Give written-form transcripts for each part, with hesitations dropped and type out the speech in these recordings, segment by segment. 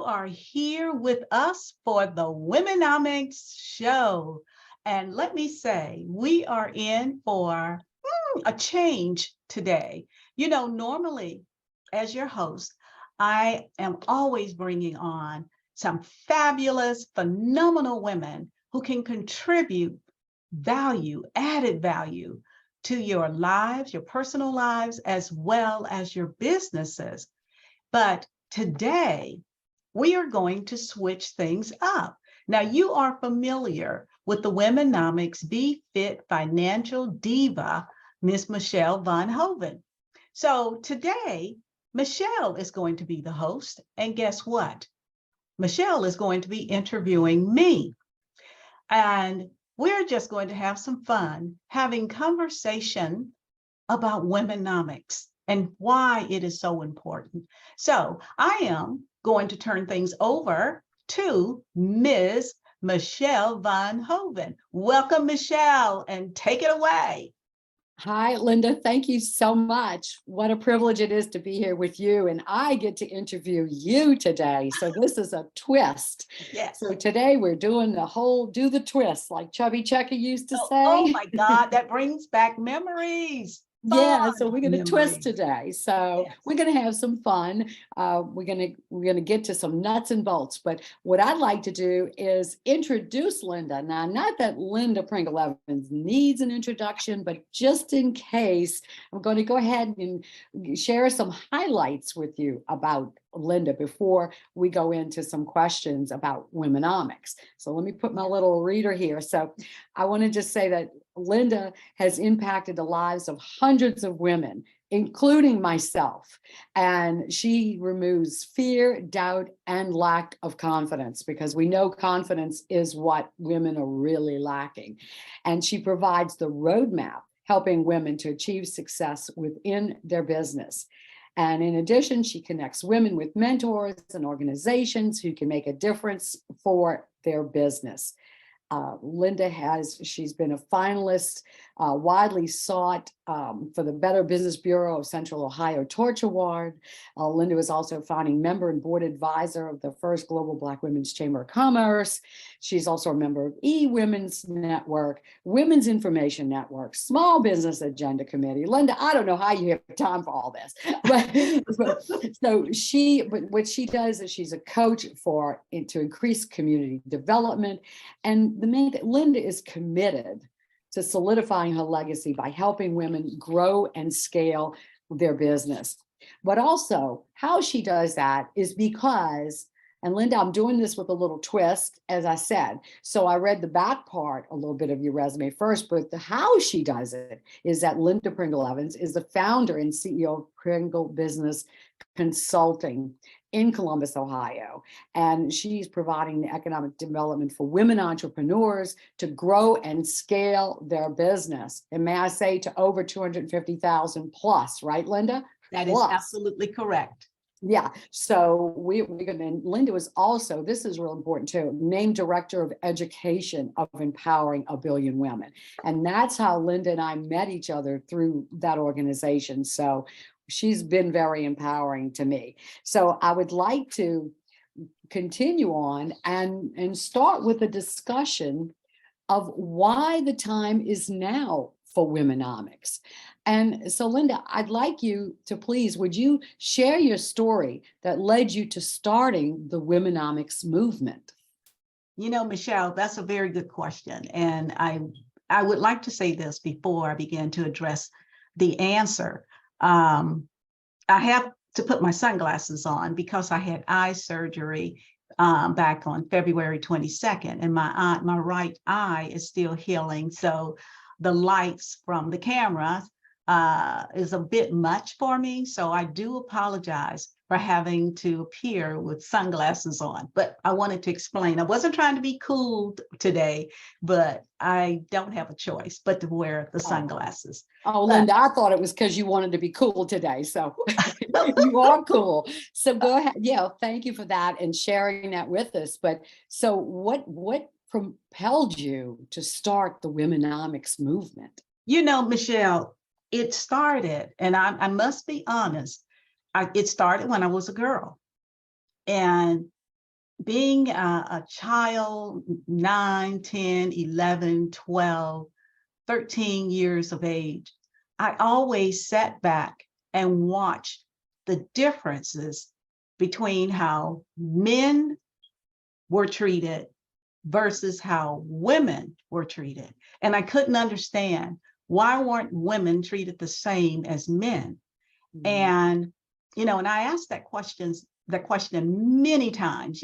are here with us for the WomeNomics show. And let me say, we are in for a change today. Normally, as your host, I am always bringing on some fabulous, phenomenal women who can contribute value, added value to your lives, your personal lives, as well as your businesses. But today, we are going to switch things up. Now, you are familiar with the WomeNomics Be Fit Financial Diva, Miss Michele Von Hoven. So today, Michele is going to be the host. And guess what? Michele is going to be interviewing me. And we're just going to have some fun having conversation about WomeNomics and why it is so important. So I am going to turn things over to Ms. Michele Von Hoven. Welcome, Michele, and take it away. Hi, Linda. Thank you so much. What a privilege it is to be here with you. And I get to interview you today. So this is a twist. Yes. So today we're doing the whole do the twist, like Chubby Checker used to say. Oh my God, that brings back memories. Yeah, so we're going to twist memories. today. So Yes. we're going to have some fun. We're going to get to some nuts and bolts. But what I'd like to do is introduce Linda. Now, not that Linda Pringle Evans needs an introduction, but just in case, I'm going to go ahead and share some highlights with you about Linda before we go into some questions about WomeNomics. So let me put my little reader here. So I want to just say that Linda has impacted the lives of hundreds of women, including myself. And she removes fear, doubt, and lack of confidence, because we know confidence is what women are really lacking. And she provides the roadmap, helping women to achieve success within their business. And in addition, she connects women with mentors and organizations who can make a difference for their business. Linda she's been a finalist, widely sought for the Better Business Bureau of Central Ohio Torch Award. Linda was also founding member and board advisor of the first Global Black Women's Chamber of Commerce. She's also a member of E-Women's Network, Women's Information Network, Small Business Agenda Committee. Linda, I don't know how you have time for all this, but what she does is she's a coach to increase community development. And the main thing, Linda is committed to solidifying her legacy by helping women grow and scale their business. But also, how she does that is because, and Linda, I'm doing this with a little twist, as I said. So I read the back part, a little bit of your resume first, but how she does it is that Linda Pringle Evans is the founder and CEO of Pringle Business Consulting in Columbus, Ohio. And she's providing the economic development for women entrepreneurs to grow and scale their business. And may I say, to over 250,000 plus, right, Linda? That is absolutely correct. Yeah, so we're going to, Linda was also, this is real important too, named Director of Education of Empowering a Billion Women. And that's how Linda and I met each other, through that organization. So she's been very empowering to me. So I would like to continue on and start with a discussion of why the time is now for WomeNomics. And so, Linda, I'd like you to please, would you share your story that led you to starting the WomeNomics movement? Michele, that's a very good question. And I would like to say this before I begin to address the answer. I have to put my sunglasses on because I had eye surgery back on February 22nd, and my right eye is still healing. So the lights from the camera is a bit much for me. So I do apologize for having to appear with sunglasses on, but I wanted to explain. I wasn't trying to be cool today, but I don't have a choice but to wear the sunglasses. Oh, Linda, I thought it was because you wanted to be cool today. So you are cool. So go ahead. Yeah, thank you for that and sharing that with us. But so what propelled you to start the WomeNomics movement? Michele, it started, and I must be honest, it started when I was a girl. And being a child, 9, 10, 11, 12, 13 years of age, I always sat back and watched the differences between how men were treated versus how women were treated. And I couldn't understand, why weren't women treated the same as men? Mhm. And, and I asked that question many times,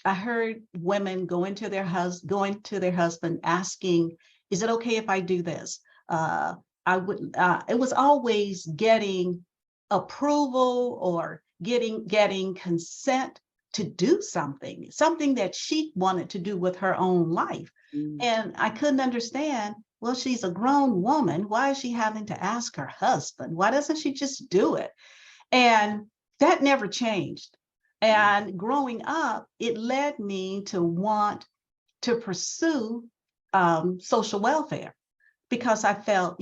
I heard women going to their husband asking, is it okay if I do this? It was always getting approval or getting consent to do something that she wanted to do with her own life. Mm. And I couldn't understand, well, she's a grown woman. Why is she having to ask her husband? Why doesn't she just do it? And that never changed. And growing up, it led me to want to pursue social welfare, because I felt,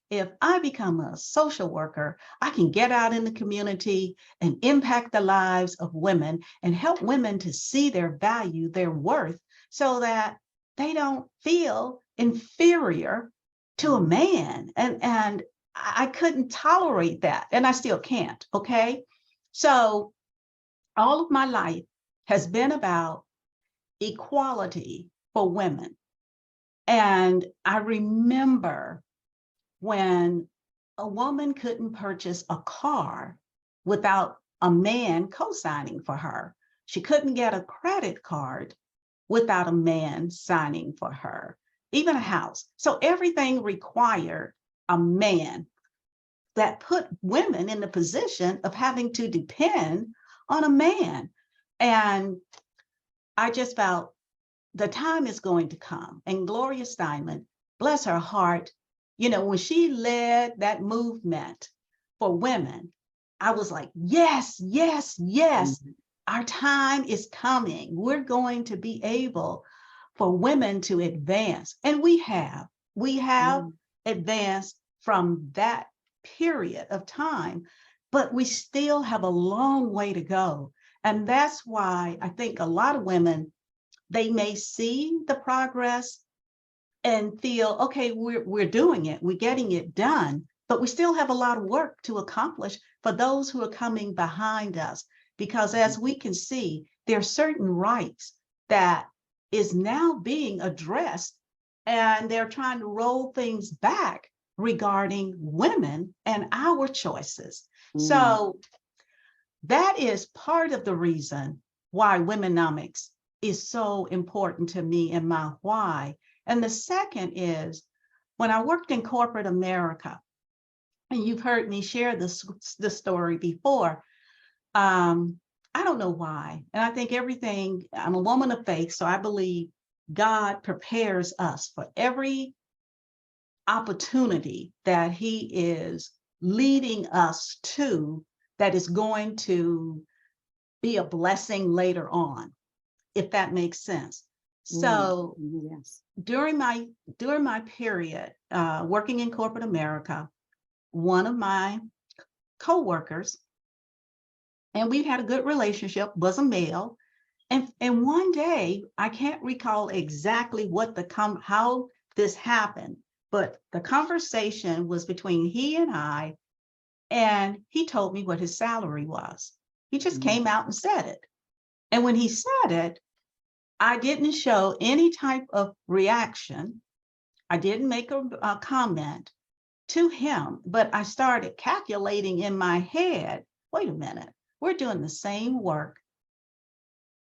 if I become a social worker, I can get out in the community and impact the lives of women and help women to see their value, their worth, so that they don't feel inferior to a man. And I couldn't tolerate that. And I still can't. Okay. So all of my life has been about equality for women. And I remember when a woman couldn't purchase a car without a man co-signing for her. She couldn't get a credit card without a man signing for her, even a house. So everything required a man, that put women in the position of having to depend on a man. And I just felt the time is going to come. And Gloria Steinem, bless her heart, when she led that movement for women, I was like, yes, yes, yes, Mhm. our time is coming. We're going to be able for women to advance. And we have Mhm. advanced from that period of time, but we still have a long way to go. And that's why I think a lot of women, they may see the progress and feel, okay, we're doing it, we're getting it done, but we still have a lot of work to accomplish for those who are coming behind us. Because as we can see, there are certain rights that is now being addressed, and they're trying to roll things back regarding women and our choices. Mhm. So that is part of the reason why Womenomics is so important to me and my why. And the second is, when I worked in corporate America, and you've heard me share this story before, I don't know why. And I think I'm a woman of faith, so I believe God prepares us for every opportunity that He is leading us to, that is going to be a blessing later on, if that makes sense. Mm. So Yes. during my period working in corporate America, one of my coworkers, and we had a good relationship, was a male. And one day, I can't recall exactly how this happened, but the conversation was between he and I, and he told me what his salary was. He just Mhm. came out and said it. And when he said it, I didn't show any type of reaction. I didn't make a comment to him, but I started calculating in my head, wait a minute, we're doing the same work.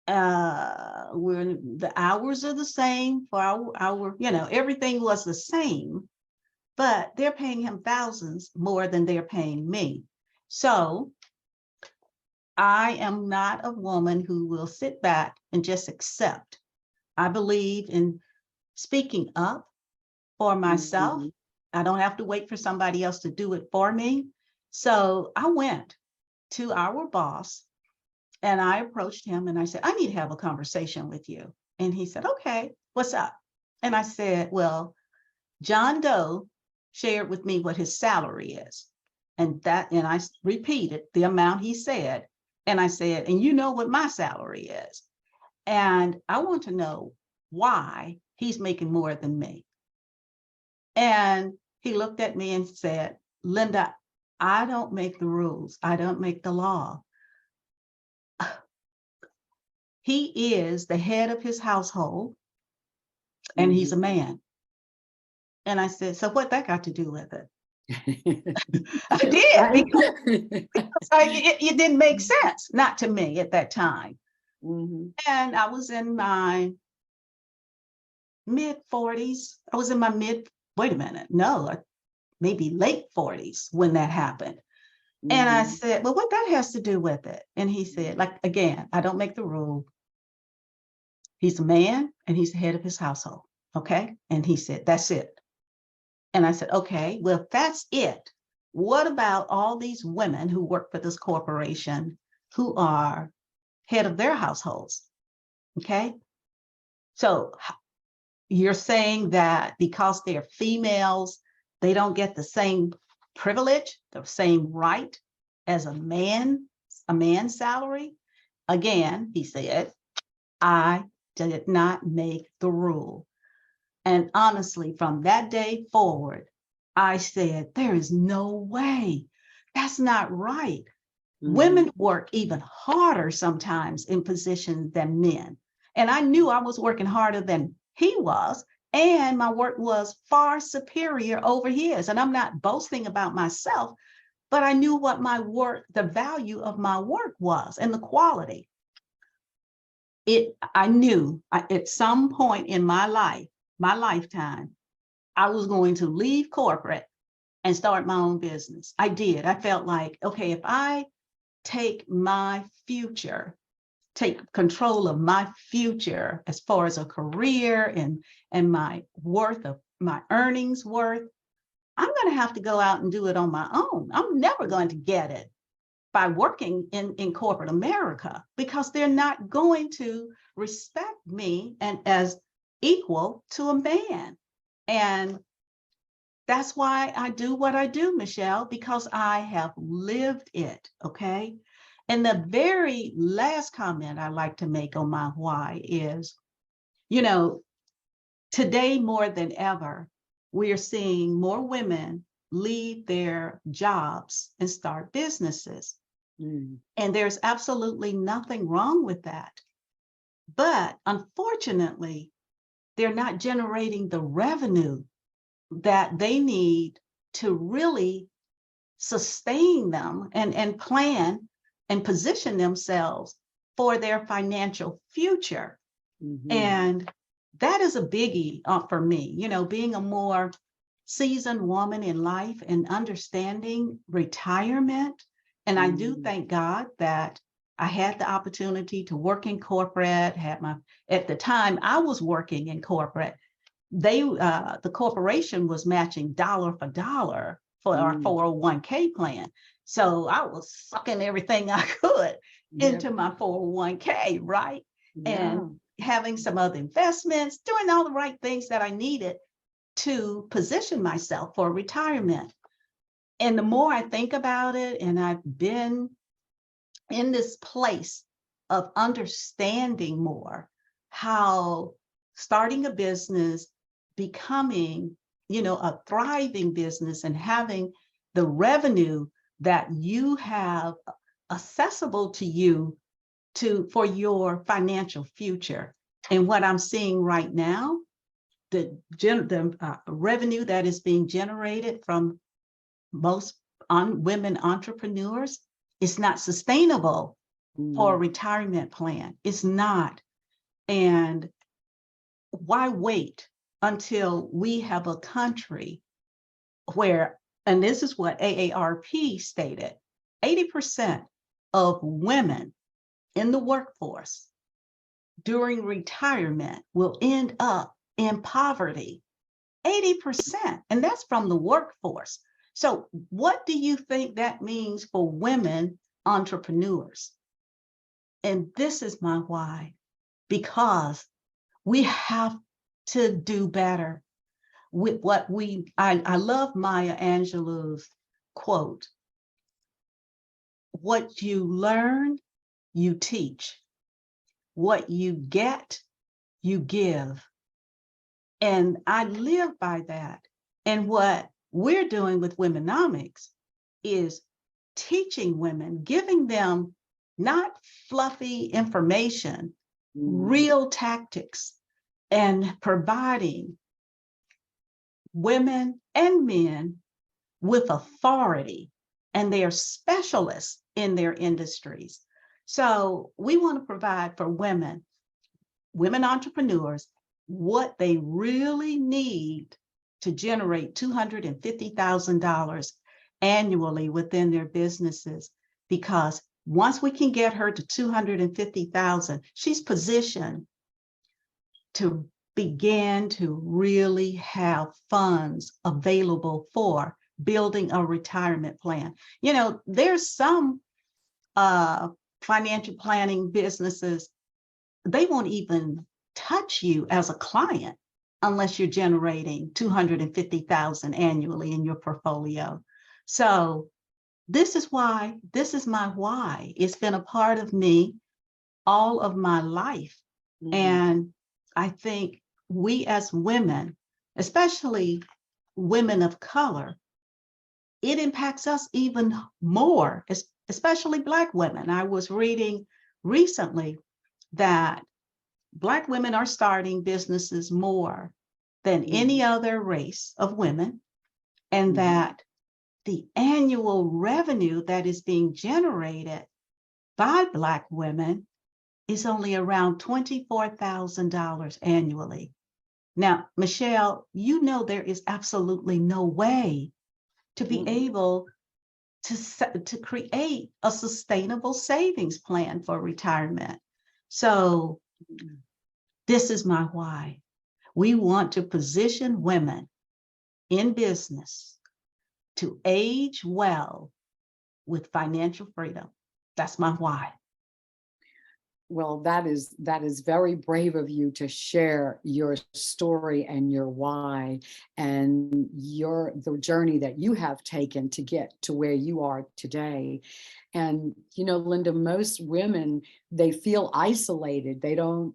The hours are the same for our, everything was the same, but they're paying him thousands more than they're paying me. So I am not a woman who will sit back and just accept. I believe in speaking up for myself. Mhm. I don't have to wait for somebody else to do it for me. So I went to our boss and I approached him and I said, I need to have a conversation with you. And he said, okay, what's up? And I said, well, John Doe shared with me what his salary is. And I repeated the amount he said. And I said, and you know what my salary is. And I want to know why he's making more than me. And he looked at me and said, Linda, I don't make the rules. I don't make the law. He is the head of his household and he's a man. And I said, so what that got to do with it? I did, because it didn't make sense, not to me at that time. And I was in my mid 40s. I was in my wait a minute, no, maybe late 40s when that happened. And I said, well, what that has to do with it? And he said, like, again, I don't make the rule. He's a man and he's the head of his household. Okay. And he said, that's it. And I said, okay, well, if that's it, what about all these women who work for this corporation who are head of their households? Okay. So you're saying that because they're females, they don't get the same privilege, the same right as a man's salary? Again, he said, I did not make the rule. And honestly, from that day forward, I said, there is no way. That's not right. Women work even harder sometimes in positions than men. And I knew I was working harder than he was, and my work was far superior over his. And I'm not boasting about myself, but I knew what my work, the value of my work was and the quality. I knew at some point in my life, my lifetime, I was going to leave corporate and start my own business. I did. I felt like, okay, if I take my future, take control of my future as far as a career and my worth of my earnings worth, I'm going to have to go out and do it on my own. I'm never going to get it by working in corporate America, because they're not going to respect me and as equal to a man. And that's why I do what I do, Michele, because I have lived it, okay? And the very last comment I like to make on my why is, you know, today more than ever, we are seeing more women leave their jobs and start businesses. And there's absolutely nothing wrong with that. But unfortunately, they're not generating the revenue that they need to really sustain them and plan and position themselves for their financial future. And that is a biggie for me, you know, being a more seasoned woman in life and understanding retirement. And I do thank God that I had the opportunity to work in corporate, at the time I was working in corporate, the corporation was matching dollar for dollar for our 401k plan. So I was sucking everything I could into my 401k, right? And having some other investments, doing all the right things that I needed to position myself for retirement. And the more I think about it, and I've been in this place of understanding more how starting a business, becoming, you know, a thriving business and having the revenue that you have accessible to you for your financial future. And what I'm seeing right now, the revenue that is being generated from most women entrepreneurs is not sustainable for a retirement plan. It's not. And why wait until we have a country where, and this is what AARP stated, 80% of women in the workforce during retirement will end up in poverty. 80%, and that's from the workforce. So what do you think that means for women entrepreneurs? And this is my why, because we have to do better with what I love Maya Angelou's quote, what you learn you teach. What you get, you give. And I live by that. And what we're doing with WomeNomics is teaching women, giving them not fluffy information, real tactics, and providing women and men with authority, and they are specialists in their industries. So we want to provide for women entrepreneurs, what they really need to generate $250,000 annually within their businesses. Because once we can get her to 250,000, she's positioned to begin to really have funds available for building a retirement plan. You know, there's some financial planning businesses, they won't even touch you as a client unless you're generating 250,000 annually in your portfolio. So this is my why. It's been a part of me all of my life. And I think we as women, especially women of color, it impacts us even more, especially Black women. I was reading recently that Black women are starting businesses more than any other race of women, and that the annual revenue that is being generated by Black women is only around $24,000 annually. Now, Michele, you know there is absolutely no way to be able to create a sustainable savings plan for retirement. So this is my why. We want to position women in business to age well with financial freedom. That's my why. Well, that is very brave of you to share your story and your why and the journey that you have taken to get to where you are today. And, you know, Linda, most women, they feel isolated. They don't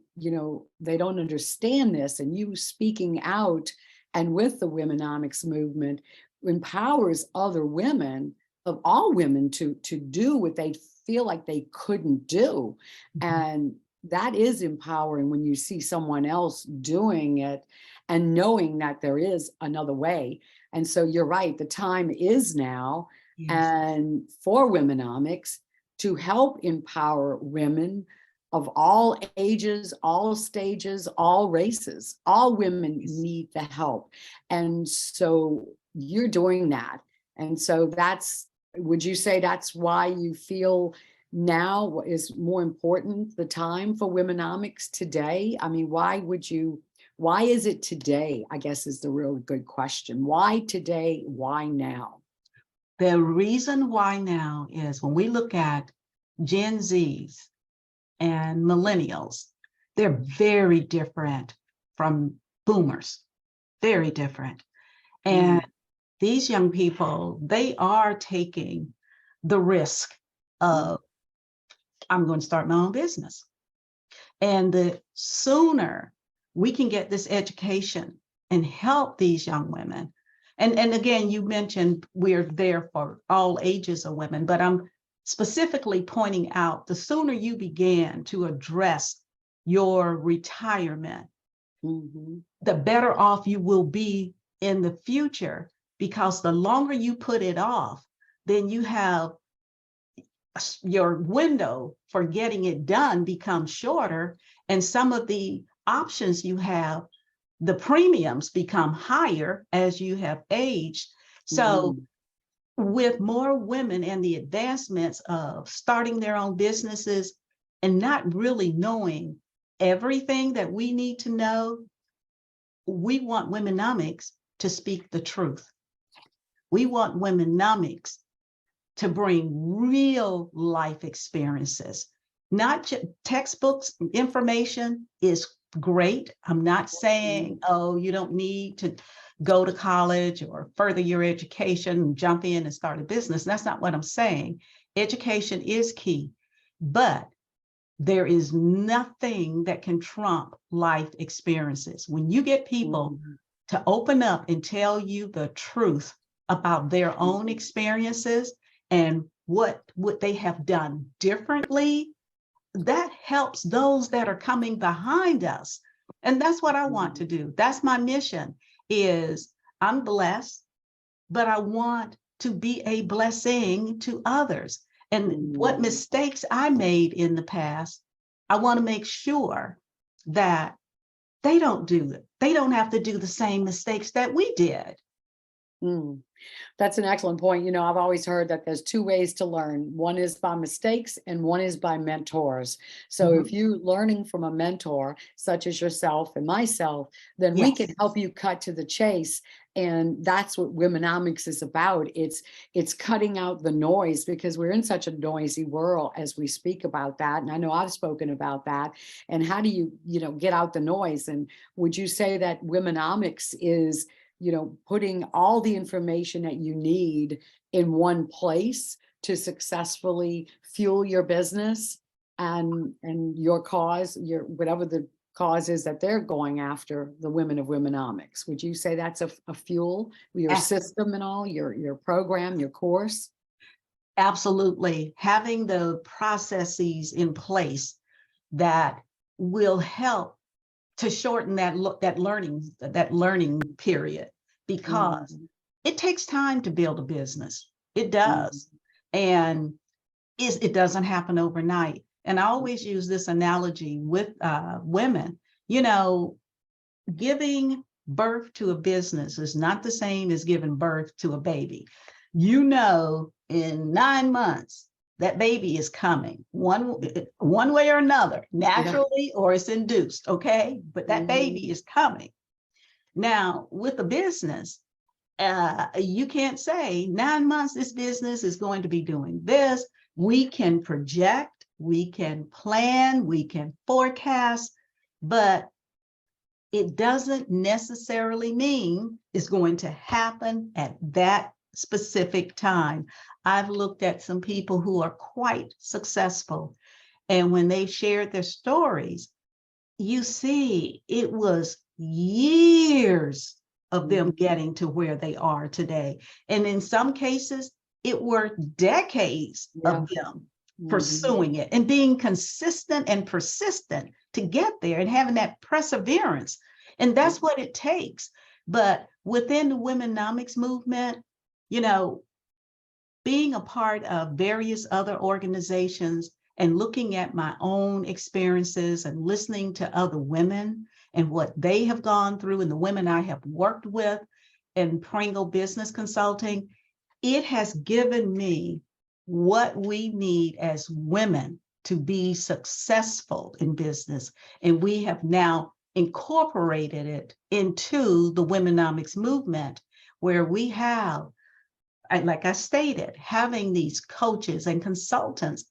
understand this. And you speaking out and with the WomeNomics movement empowers other women, of all women, to do what they feel like they couldn't do. And that is empowering when you see someone else doing it and knowing that there is another way. And so you're right, the time is now. Yes. And for WomeNomics to help empower women of all ages, all stages, all races. All women need the help. And so you're doing that. And so would you say that's why you feel now is more important, the time for WomeNomics today? I mean, why is it today, I guess, is the real good question. Why today? Why now? The reason why now is when we look at Gen Zs and millennials, they're very different from boomers, very different. And these young people, they are taking the risk of, I'm going to start my own business. And the sooner we can get this education and help these young women, and again, you mentioned we're there for all ages of women, but I'm specifically pointing out the sooner you begin to address your retirement, the better off you will be in the future. Because the longer you put it off, then you have your window for getting it done becomes shorter. And some of the options you have, the premiums become higher as you have aged. So with more women and the advancements of starting their own businesses and not really knowing everything that we need to know, we want WomeNomics to speak the truth. We want WomeNomics to bring real life experiences, not just textbooks. Information is great. I'm not saying, oh, you don't need to go to college or further your education and jump in and start a business. That's not what I'm saying. Education is key, but there is nothing that can trump life experiences. When you get people to open up and tell you the truth about their own experiences and what they have done differently, that helps those that are coming behind us. And that's what I want to do. That's my mission. Is I'm blessed, but I want to be a blessing to others. And what mistakes I made in the past, I want to make sure that they don't do it. They don't have to do the same mistakes that we did. Mm. That's an excellent point. You know, I've always heard that there's two ways to learn. One is by mistakes and one is by mentors. So if you're learning from a mentor, such as yourself and myself, then we can help you cut to the chase. And that's what Womenomics is about. It's cutting out the noise, because we're in such a noisy world as we speak about that. And I know I've spoken about that. And how do you get out the noise? And would you say that Womenomics is putting all the information that you need in one place to successfully fuel your business and your cause, your whatever the cause is that they're going after, the women of Womenomics? Would you say that's a fuel, your system and all, your program, your course? Absolutely. Having the processes in place that will help to shorten that learning period, because it takes time to build a business. It does. And it doesn't happen overnight. And I always use this analogy with women. Giving birth to a business is not the same as giving birth to a baby. In 9 months, that baby is coming one way or another, naturally or it's induced, okay? But that baby is coming. Now, with a business, you can't say 9 months, this business is going to be doing this. We can project, we can plan, we can forecast, but it doesn't necessarily mean it's going to happen at that specific time. I've looked at some people who are quite successful, and when they shared their stories, you see it was years of them getting to where they are today. And in some cases, it were decades of them pursuing it and being consistent and persistent to get there and having that perseverance. And that's what it takes. But within the Womenomics movement, being a part of various other organizations and looking at my own experiences and listening to other women and what they have gone through and the women I have worked with in Pringle Business Consulting, it has given me what we need as women to be successful in business. And we have now incorporated it into the Womenomics movement, where we have, like I stated, having these coaches and consultants,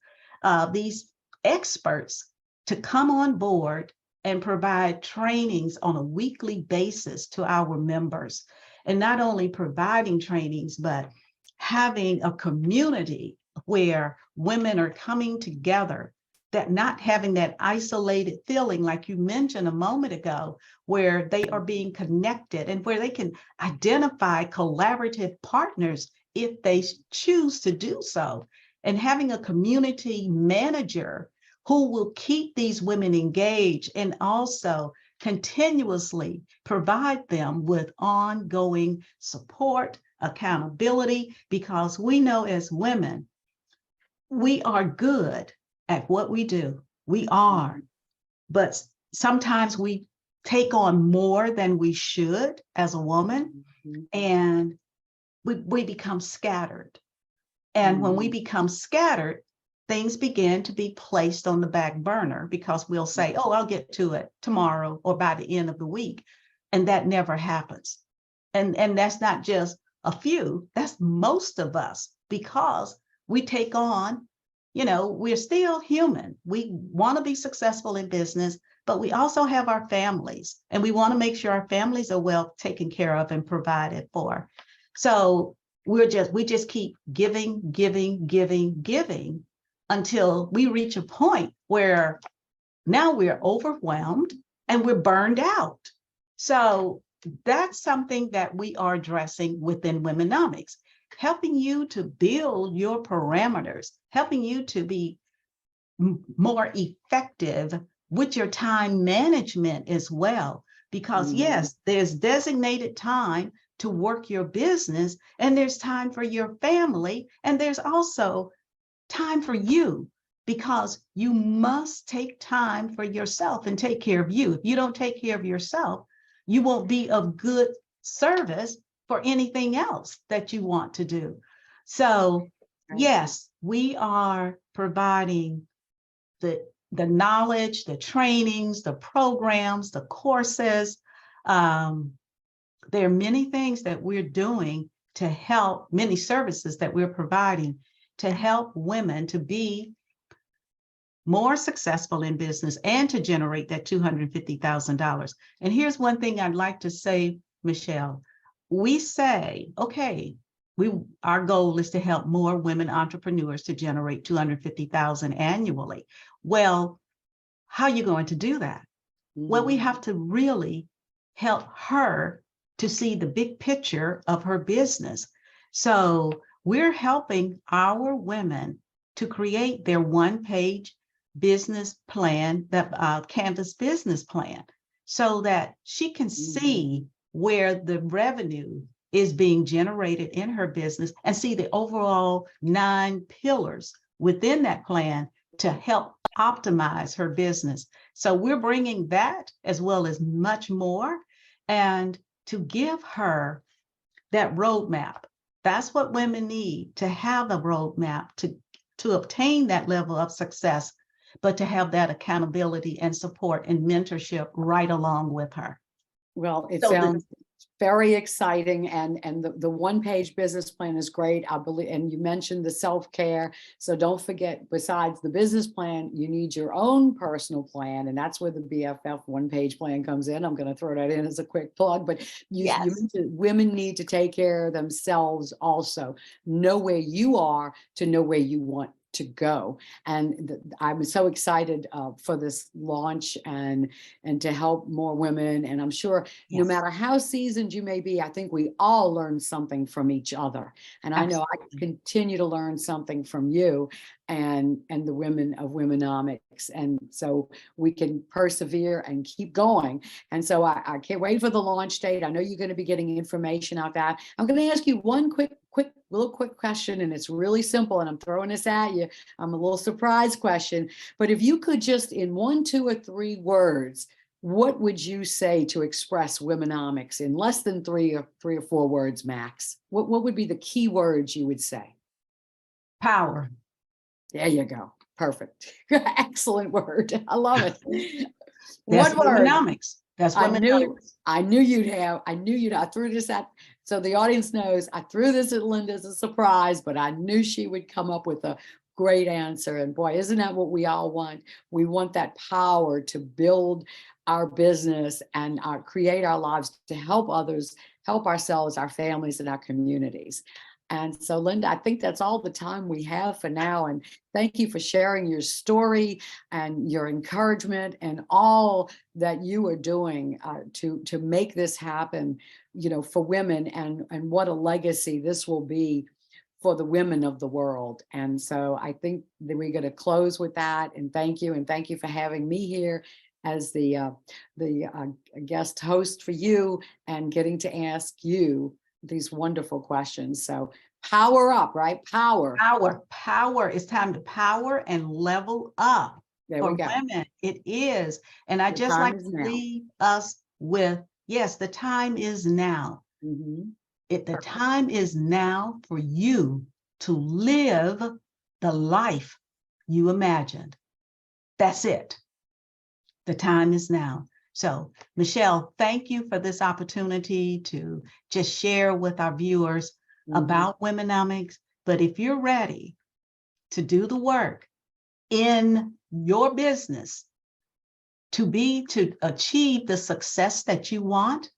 these experts to come on board and provide trainings on a weekly basis to our members. And not only providing trainings, but having a community where women are coming together, that not having that isolated feeling, like you mentioned a moment ago, where they are being connected and where they can identify collaborative partners if they choose to do so. And having a community manager who will keep these women engaged and also continuously provide them with ongoing support, accountability, because we know as women, we are good at what we do. We are, but sometimes we take on more than we should as a woman, and we become scattered. And when we become scattered, things begin to be placed on the back burner, because we'll say, oh, I'll get to it tomorrow or by the end of the week. And that never happens. And that's not just a few, that's most of us, because we take on, we're still human. We want to be successful in business, but we also have our families, and we want to make sure our families are well taken care of and provided for. So we just keep giving, until we reach a point where now we're overwhelmed and we're burned out. So that's something that we are addressing within Womenomics, helping you to build your parameters, helping you to be more effective with your time management as well. Because yes, there's designated time to work your business, and there's time for your family, and there's also time for you, because you must take time for yourself and take care of you. If you don't take care of yourself, you won't be of good service for anything else that you want to do. So yes, we are providing the knowledge, the trainings, the programs, the courses. There are many things that we're doing to help, many services that we're providing to help women to be more successful in business and to generate that $250,000. And here's one thing I'd like to say, Michele. We say, okay, our goal is to help more women entrepreneurs to generate $250,000 annually. Well, how are you going to do that? Well, we have to really help her to see the big picture of her business. So we're helping our women to create their one-page business plan, that Canvas business plan, so that she can see where the revenue is being generated in her business and see the overall 9 pillars within that plan to help optimize her business. So we're bringing that as well as much more, and to give her that roadmap. That's what women need, to have a roadmap to obtain that level of success, but to have that accountability and support and mentorship right along with her. Well, it sounds very exciting, and the one-page business plan is great. I believe, and you mentioned the self-care. So don't forget, besides the business plan, you need your own personal plan, and that's where the BFF one-page plan comes in. I'm going to throw that in as a quick plug, but you mentioned women need to take care of themselves also. Know where you are to know where you want to go. And I'm so excited for this launch and to help more women. And I'm sure no matter how seasoned you may be, I think we all learn something from each other. And I know I continue to learn something from you and the women of Womenomics. And so we can persevere and keep going. And so I can't wait for the launch date. I know you're going to be getting information out that. I'm going to ask you one quick question, and it's really simple, and I'm throwing this at you. I'm a little surprise question, but if you could just in 1, 2, or 3 words, what would you say to express Womenomics in less than 3 or 4 words max? What would be the key words you would say? Power. There you go. Perfect. Excellent word. I love it. That's What word? Womenomics. That's Womenomics. I knew you'd have. I threw this at, so the audience knows I threw this at Linda as a surprise, but I knew she would come up with a great answer. And boy, isn't that what we all want? We want that power to build our business and create our lives, to help others, help ourselves, our families, and our communities. And so, Linda, I think that's all the time we have for now. And thank you for sharing your story and your encouragement and all that you are doing to make this happen, you know, for women, and what a legacy this will be for the women of the world. And so I think that we're going to close with that. And thank you for having me here as the guest host for you and getting to ask you these wonderful questions. So power up, right? Power. It's time to power and level up. There for we go. Women. It is. And I just like to leave us with, yes, the time is now. The time is now for you to live the life you imagined. That's it. The time is now. So, Michele, thank you for this opportunity to just share with our viewers about Womenomics. But if you're ready to do the work in your business to achieve the success that you want,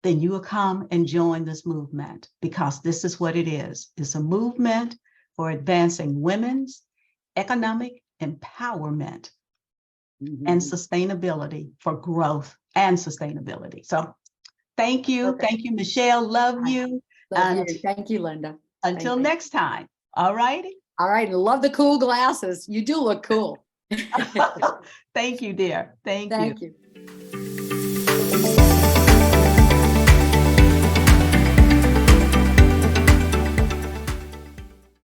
then you will come and join this movement, because this is what it is. It's a movement for advancing women's economic empowerment and Mhm. sustainability for growth and sustainability. So thank you. Perfect. Thank you, Michelle. Love I you. love And you. Thank you, Linda. until Thank you. next time. All righty. All right. And love the cool glasses. You do look cool. Thank you, dear. Thank you. Thank you.